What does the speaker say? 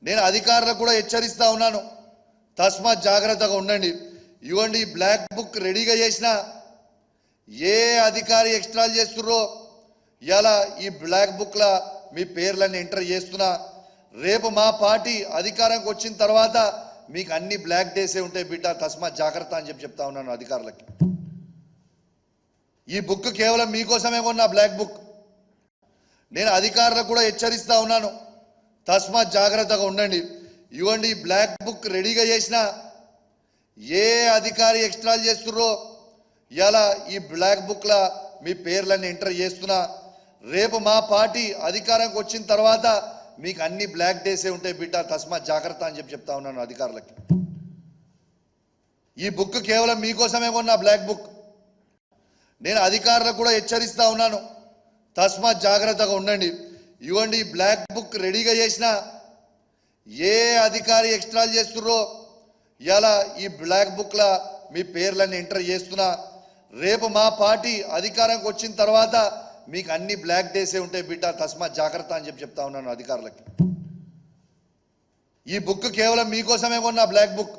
నేను అధికారులకు కూడా హెచ్చరిస్తా ఉన్నాను, తస్మాత్ జాగ్రత్తగా ఉండండి. ఇవ్వండి, బ్లాక్ బుక్ రెడీగా చేసిన ఏ అధికారి ఎక్స్ట్రాలు చేస్తుర్రో ఇలా ఈ బ్లాక్ బుక్ల మీ పేర్లను ఎంటర్ చేస్తున్నా. రేపు మా పార్టీ అధికారంకి వచ్చిన తర్వాత మీకు అన్ని బ్లాక్ డేసే ఉంటాయి బిడ్డ, తస్మాత్ జాగ్రత్త అని చెప్తా ఉన్నాను అధికారులకి. ఈ బుక్ కేవలం మీకోసమే కొన్నా, బ్లాక్ బుక్. నేను అధికారులకు కూడా హెచ్చరిస్తా ఉన్నాను, తస్మాత్ జాగ్రత్తగా ఉండండి. ఇవ్వండి, బ్లాక్ బుక్ రెడీగా చేసిన ఏ అధికారి ఎక్స్ట్రాలు చేస్తుర్రో ఇలా ఈ బ్లాక్ బుక్ల మీ పేర్లను ఎంటర్ చేస్తున్నా. రేపు మా పార్టీ అధికారంకి వచ్చిన తర్వాత మీకు అన్ని బ్లాక్ డేసే ఉంటాయి బిడ్డ, తస్మాత్ జాగ్రత్త అని చెప్తా ఉన్నాను అధికారులకి. ఈ బుక్ కేవలం మీకోసమే కొన్నా, బ్లాక్ బుక్. నేను అధికారులకు కూడా హెచ్చరిస్తా ఉన్నాను, తస్మాత్ జాగ్రత్తగా ఉండండి. ఇవ్వండి, బ్లాక్ బుక్ రెడీగా చేసిన ఏ అధికారి ఎక్స్ట్రాలు చేస్తుర్రో ఇలా ఈ బ్లాక్ బుక్ల మీ పేర్లను ఎంటర్ చేస్తున్నా. రేపు మా పార్టీ అధికారంకి వచ్చిన తర్వాత మీకు అన్ని బ్లాక్ డేసే ఉంటాయి బిడ్డ, తస్మాత్ జాగ్రత్త అని చెప్తా ఉన్నాను అధికారులకి. ఈ బుక్ కేవలం మీకోసమే కొన్నా, బ్లాక్ బుక్.